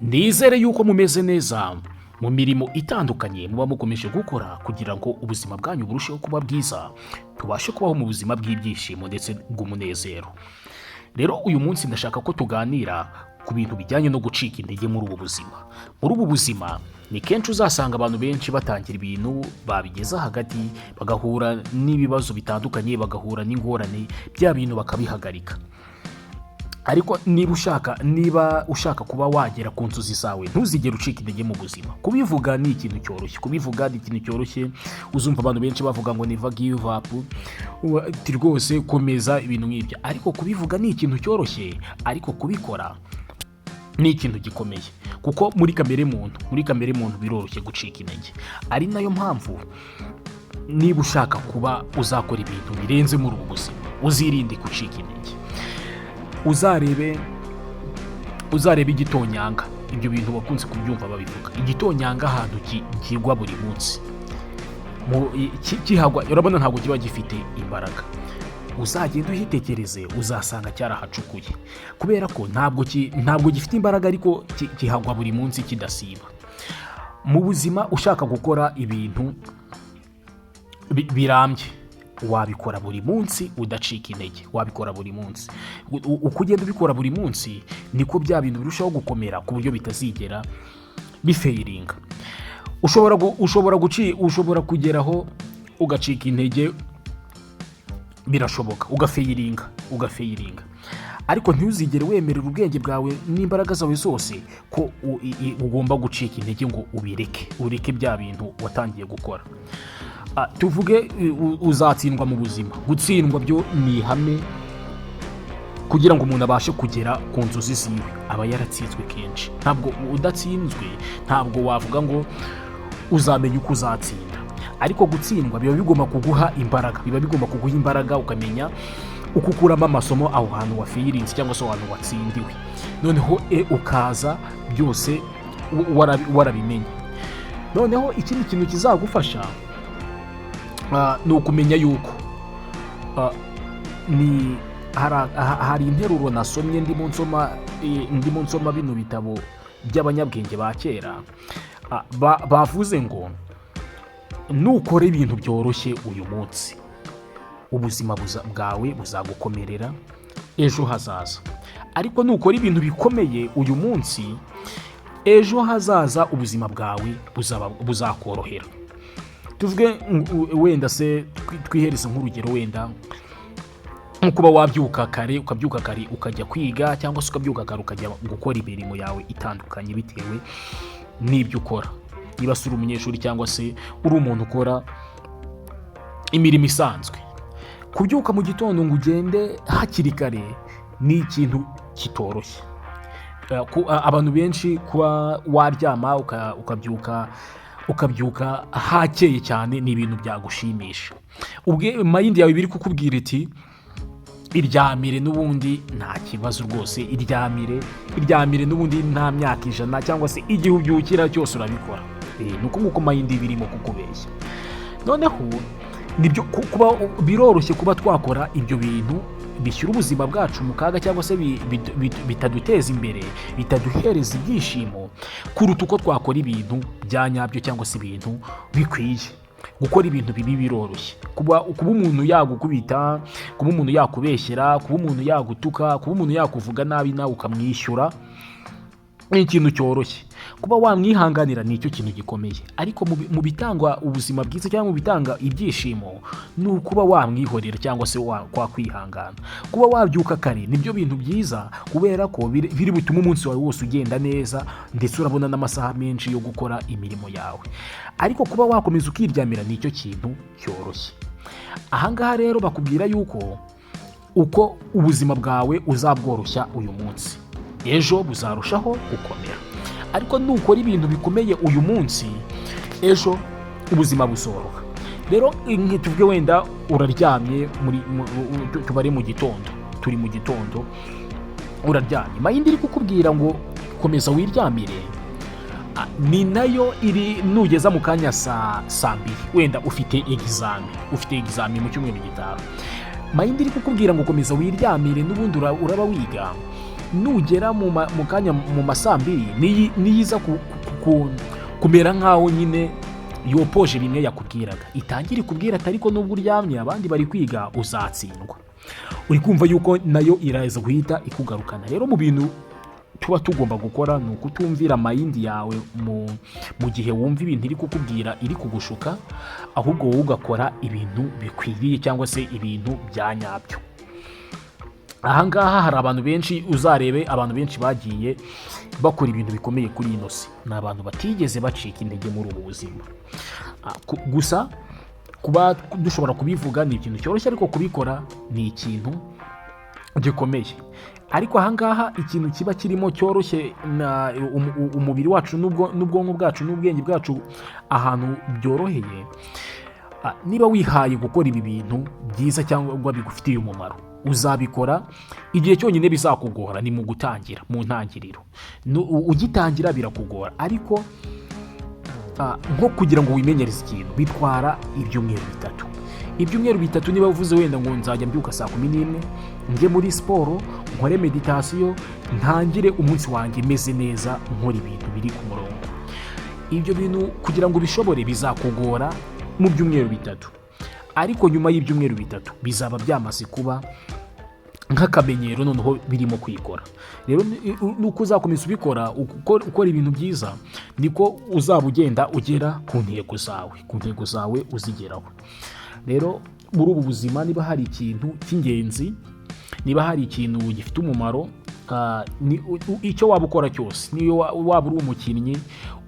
Nizere yuko mumeze neza mu mirimo itandukanye muba mukomeje gukora kugira ngo ubuzima bwanyu burusheho kuba bwiza, tubashe kubaho mu buzima bw'ibyishimo ndetse bw'umunezero. Rero uyu munsi ndashaka ko tuganira ku bintu bijyanye no gucika intege muri ubu buzima. Muri ubu buzima ni kenshi uzasanga abantu benshi batangira ibintu babigeza hagati bagahura n'ibibazo bitandukanye, bagahura n'ingorane, bya bintu bakabihagarika. Ariko niba ushaka kuba wagera ku nzozi zawe, ntuzigere ucika intege mu buzima. Kubivuga ni ikintu cyoroshye, uzumva abantu benshi bavuga ngo never give up, rwose komeza ibintu nk'ibyo. Ariko kubivuga ni ikintu cyoroshye, ariko kubikora ni ikintu gikomeye, kuko muri kamere muntu biroroshye gucika intege. Ari nayo mpamvu niba ushaka kuba uzakora ibintu birenze muri ubu buzima, uzirinde gucika intege. Uzarebe igitonyanga, ibyo bintu bakunze kubyumva babivuga. Igitonyanga ahantu kigwa buri munsi, kihagwa urabona ntabwo kiba gifite imbaraga. Uzagenda uhitekereze, uzasanga cyarahacukuye, kubera ko ntabwo gifite imbaraga, ariko kihagwa buri munsi kidasiba. Mu buzima ushaka gukora ibintu birambye, wabikora buri munsi udacika intege, wabikora buri munsi. Uko ugenda ubikora buri munsi niko bya bintu birushaho gukomera ku buryo bitazigera bifeiringa. Ushobora kugeraho ugacika intege, birashoboka, ugafeiringa. Ariko ntuzigere wemerera ubwenge bwawe n'imbaraga zawe zose ko ugomba gucika intege ngo ureke bya bintu watangiye gukora. Tuvuge uzatsindwa mu buzima. Gutsindwa byo ni ihame kugira ngo umuntu abashe kugera ku nzozi ziwe, aba yaratsinzwe kenshi. Ntabwo udatsinzwe, ntabwo wavuga ngo uzamenya uko uzatsinda. Ariko gutsindwa biba bigomba kuguha imbaraga, ukamenya uko ukuramo amasomo aho hantu wafirinze cyangwa se ahantu watsindiwe, noneho ukaza byose warabimenye. Noneho ikindi kintu kizagufasha ni ukumenya yuko hari interuro nasomye ndimo nsoma bino bitabo by'abanyabwenge ba kera, bavuze ngo nukora ibintu byoroshye uyu munsi, ubuzima bwawe buzagukomerera ejo hazaza. Ariko nukora ibintu bikomeye uyu munsi, ejo hazaza ubuzima bwawe buzakorohera. Tuvuge wenda se twihereze nk'urugero, wenda nko kuba ukabyuka kare ukajya kwiga, cyangwa se ukabyuka kare ukajya gukora imirimo yawe itandukanye bitewe n'ibyo ukora. Niba uri umunyeshuri cyangwa se uri umuntu ukora imirimo isanzwe, kubyuka mu gitondo ngo ugende hakiri kare ni ikintu kitoroshye. Abantu benshi kuba waryama ukabyuka hakeye cyane ni ibintu byagushimisha. Mayindi yawe biri kukubwira iti iryamire n'ubundi nta kibazo rwose, iryamire n'ubundi nta myaka 100 cyangwa se igihe ubyukira cyose urabikora. Nuko nguko mayindi birimo kukubeshya. Noneho nibyo biroroshye kuba twakora ibyo bintu bishyira ubuzima bwacu mu kaga, cyangwa se bitaduteza imbere, bitaduhereza ibyishimo, kuruta uko twakora ibintu bya nyabyo cyangwa se ibintu bikwiye. Gukora ibintu bibi biroroshye. Kuba umuntu yagukubita, kuba umuntu yakubeshyera, kuba umuntu yagutuka, kuba umuntu yakuvuga nabi nawe ukamwishyura, ni ikintu cyoroshye. Kuba wamwihanganira ni icyo kintu gikomeye. Ariko mu bitanga ubuzima bwiza cyangwa mu bitanga ibyishimo, ni ukuba wamwihorera cyangwa se kwihangana. Kuba wabyuka kare nibyo bintu byiza, kubera ko biri butuma umunsi wawe wose ugenda neza, ndetse urabona n'amasaha menshi yo gukora imirimo yawe. Ariko kuba wakomeza ukiryamira ni icyo kintu cyoroshye. Ahangaha rero bakubwira yuko uko ubuzima bwawe uzabworoshya uyu munsi, ejo buzarushaho gukomera. Ariko nukora ibintu bikomeye uyu munsi, ejo ubuzima buzoroha. Rero tuvuge wenda uraryamye, tubare mu gitondo, turi mu gitondo uraryamye, mayindi iri kukubwira ngo komeza wiryamire, ni nayo iri nugeza mu kanya saa 2, wenda ufite examen mu cyumweru gitaha, mayindi iri kukubwira ngo komeza wiryamire n'ubundi uraba wiga. nugera mu kanya mu masambiri niyiza kumera nk'aho nyine yopoje bimwe yakubwiraga, itangira ikubwira ati ariko nubwo uryamye abandi bari kwiga uzatsindwa. Uri kumva yuko nayo iraza guhita ikugarukana. Rero mu bintu tuba tugomba gukora ni ukutumvira mayindi yawe mu gihe wumva ibintu iri kukubwira iri kugushuka, ahubwo wowe ugakora ibintu bikwiriye cyangwa se ibintu bya nyabyo. Ahangaha hari abantu benshi, uzarebe abantu benshi bagiye bakora ibintu bikomeye kuri ino si, ni abantu batigeze bacika intege muri ubu buzima. Gusa kuba dushobora kubivuga ni ikintu cyoroshye, ariko kubikora ni ikintu gikomeye. Ariko ahangaha ikintu kiba kirimo cyoroshye, umubiri wacu n'ubwonko bwacu n'ubwenge bwacu ahantu byoroheye, niba wihaye gukora ibi bintu byiza cyangwa bigufitiye umumaro, uzabikora. Igihe cyonyine bizakugora ni mu gutangira, mu ntangiriro. Ugitangira birakugora, ariko nko kugira ngo wimenyereze ikintu bitwara ibyumweru bitatu. Niba uvuze wenda ngo nzajya mbyuka saa 11 njye muri siporo, nkore meditasiyo, ntangire umunsi wanjye meze neza, nkora ibintu biri ku murongo, ibyo bintu kugira ngo ubishobore bizakugora mu byumweru bitatu. Ariko nyuma y'ibyumweru bitatu bizaba byamaze kuba nk'akamenyero, noneho birimo kwikora. Rero nuko uzakomeza ubikora, ukora ibintu byiza, niko uzaba ugenda ugera ku ntego zawe uzigeraho. Rero muri ubu buzima, niba hari ikintu cy'ingenzi, niba hari ikintu gifite umumaro, icyo waba ukora cyose, niyo waba uri umukinnyi,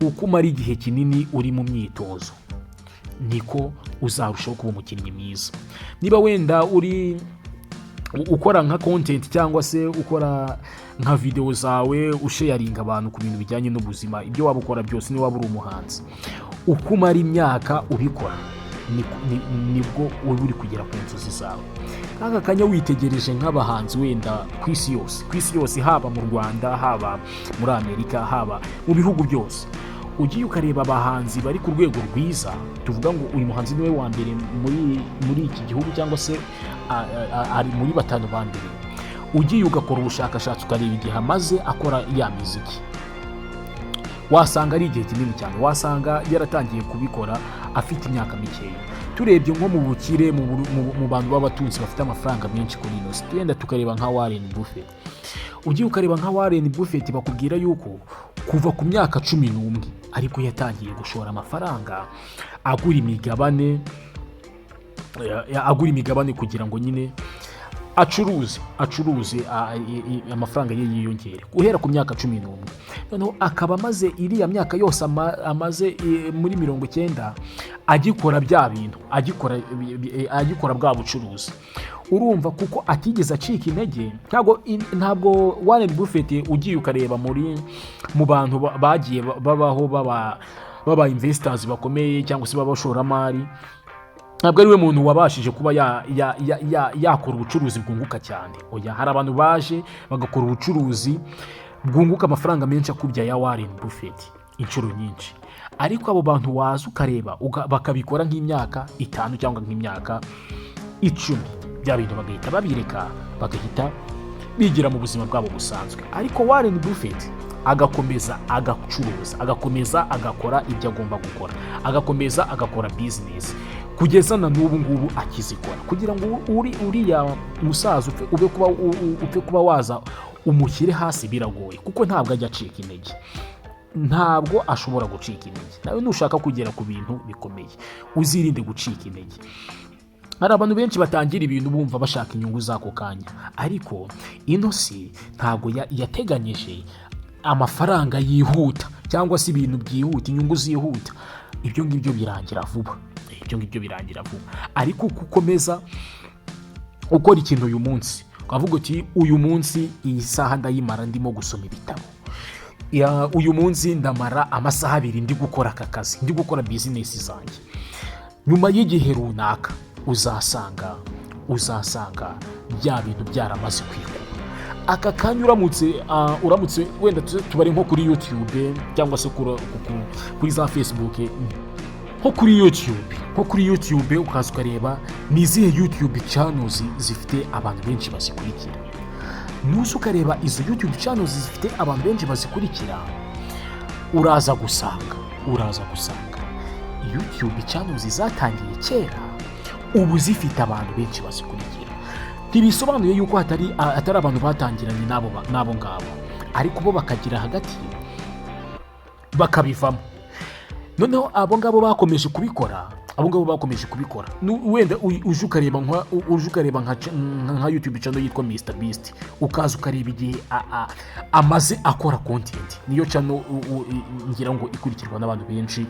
uko umara igihe kinini uri mu myitozo, niko uzarushaho kuba umukinnyi mwiza. Niba wenda ukora nka content cyangwa se ukora nka video zawe usharinga abantu ku bintu bijyanye n'ubuzima, ibyo waba ukora byose, niba waba uri umuhanzi, uko umara imyaka ubikora, nibwo wowe uri kugera ku nzozi zawe. Aka kanya witegereje nk'abahanzi wenda ku isi yose, haba mu Rwanda, haba muri Amerika, haba mu bihugu byose, ugiye ukareba abahanzi bari ku rwego rwiza, tuvuga ngo uyu muhanzi niwe wa mbere muri iki gihugu, cyangwa se ari muri batanu ba mbere, ugiye ugakora ubushakashatsi ukareba igihe amaze akora ya muziki, wasanga ari igihe kinini cyane. Wasanga yaratangiye kubikora afite imyaka mikeya. Turebye nko mu bukire, mu bantu b'abatunzi bafite amafaranga menshi kuri ino si, tugenda tukareba nka Warren Buffett. Ugiye ukareba nka Warren Buffett, bakubwira yuko kuva ku myaka 11 ariko yatangiye gushora amafaranga, agura imigabane kugira ngo nyine acuruze amafaranga ye yiyongere, guhera ku myaka 11. Noneho akaba amaze iriya myaka yose amaze muri 90 agikora bya bintu, agikora bwa bucuruzi. Urumva kuko atigeze acika intege. Ntabwo Warren Buffett ugiye ukareba mu bantu bagiye babaho baba investors bakomeye cyangwa se babashoramari, ntabwo ari we muntu wabashije kuba yakora ubucuruzi bwunguka cyane. Oya, hari abantu baje bagakora ubucuruzi bwunguka amafaranga menshi akubya ya Warren Buffett inshuro nyinshi. Ariko abo bantu waza ukareba bakabikora nk'imyaka 5 cyangwa nk'imyaka 10, bya bintu bagahita babireka, bagahita bigira mu buzima bwabo busanzwe. Ariko Warren Buffett agakomeza agacuruza, agakomeza agakora ibyo agomba gukora, agakomeza agakora business kugeza na n'ubu ngubu akizikora, kugira ngo uriya musaza upfe kuba waza umushyire hasi biragoye, kuko ntabwo ajya acika intege, ntabwo ashobora gucika intege. Nawe nushaka kugera ku bintu bikomeye, uzirinde gucika intege. Hari abantu benshi batangira ibintu bumva bashaka inyungu z'ako kanya, ariko ino si ntabwo yateganyije amafaranga yihuta cyangwa se ibintu byihuta, inyungu zihuta. Ibyo ngibyo birangira vuba. Ariko ukomeza ukora ikintu uyu munsi, ukavuga uti uyu munsi iyi saha ndayimara ndimo gusoma ibitabo, uyu munsi ndamara amasaha 2 ndi gukora aka kazi, ndi gukora business zanjye. Nyuma y'igihe runaka uzasanga bya bintu byaramaze kwikuba. Aka kanya uramutse wenda tubari nko kuri YouTube cyangwa se kuri za Facebook, nko kuri YouTube ukaza ukareba ni izihe YouTube channels zifite abantu benshi bazikurikira. nuza ukareba izo YouTube channels zifite abantu benshi bazikurikira, uraza gusanga YouTube channels zatangiye kera ubu zifite abantu benshi bazikurikira. Ntibisobanuye yuko atari abantu batangiranye n'abo ngabo, ariko bo bakagira hagati bakabivamo. Noneho abo ngabo bakomeje kubikora, wenda uje ukareba nka YouTube channel yitwa Mr Beast, ukaza ukareba igihe amaze akora content. Niyo channel ngira ngo ikurikirwa n'abantu benshi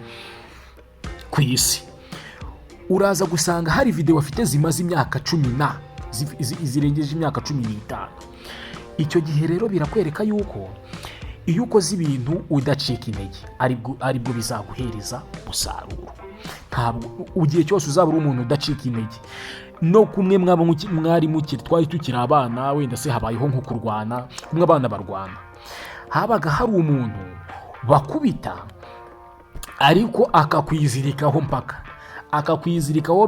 ku isi. Uraza gusanga hari video afite zimaze imyaka 10 zirengeje imyaka 15. Icyo gihe rero birakwereka yuko iyo ukoze ibintu udacika intege aribwo bizaguhereza umusaruro. Ntabwo igihe cyose uzaba uri umuntu udacika intege. No kumwe mwari mukiri, twari tukiri abana, wenda se habayeho nko kurwana, kumwe abana barwana, habaga hari umuntu bakubita ariko akakwizirikaho mpaka,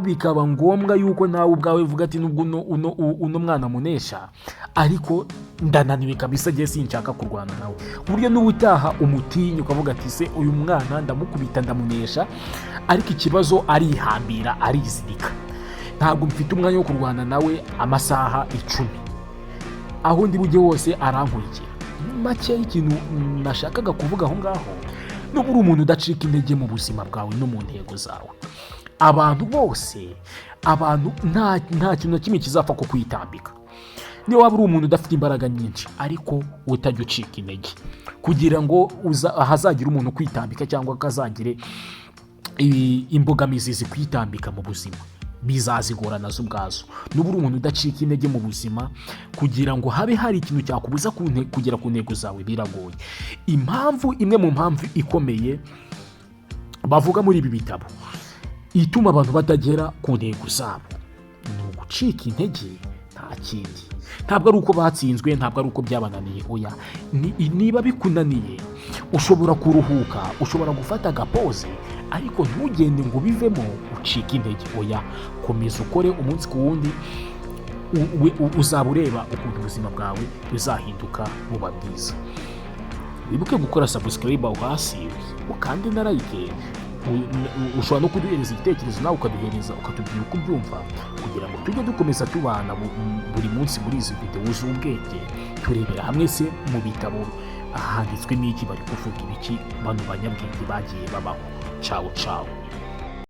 bikaba ngombwa yuko nawe ubwawe uvuga ati nubwo uno mwana munesha, ariko ndananiwe kabisa, giye sinshaka kurwana nawe. Uburyo n'ubutaha umutinya ukavuga ati se uyu mwana ndamukubita ndamunesha, ariko ikibazo arihambira, arizirika. Ntabwo mfite umwanya wo kurwana nawe amasaha 10, aho ndi bujye hose arankurikira. Make ikintu nashakaga kuvuga aho ngaho, n'uburi umuntu udacika intege mu buzima bwawe no mu ntego zawe. Abantu bose, nta kintu na kimwe kizapfa ko kwitambika. Niba waba uri umuntu udafite imbaraga nyinshi, ariko utajya ucika intege, kugira ngo hazagira umuntu kwitambika cyangwa akazagire imbogamizi zikwitambika mu buzima, bizazigora nazo ubwazo. N'uburi umuntu udacika intege mu buzima, kugira ngo habe hari ikintu cyakubuza kugera ku ntego zawe, biragoye. Imwe mu mpamvu ikomeye bavuga muri ibi bitabo ituma abantu batagera ku ntego zabo ni ugucika intege, nta kindi. Ntabwo ari uko batsinzwe, ntabwo ari uko byabananiye, oya. Niba bikunaniye ushobora kuruhuka, ushobora gufata agapoze, ariko ntugende ngo bivemo ucike intege, oya. Komeza ukore umunsi ku wundi, uzaba ureba ukuntu ubuzima bwawe buzahinduka buba bwiza. Wibuke gukora subscribe aho hasi, ukande na like. Ushobora no kuduhereza igitekerezo nawe ukaduhereza, ukatubwira uko ubyumva, kugira ngo tujye dukomeza tubana buri munsi muri izi video z'ubwenge, turebera hamwe se mu bitabo handitswe n'iki, bari kuvuga ibiki bano banyabwenge bagiye babaho. Ciao ciao.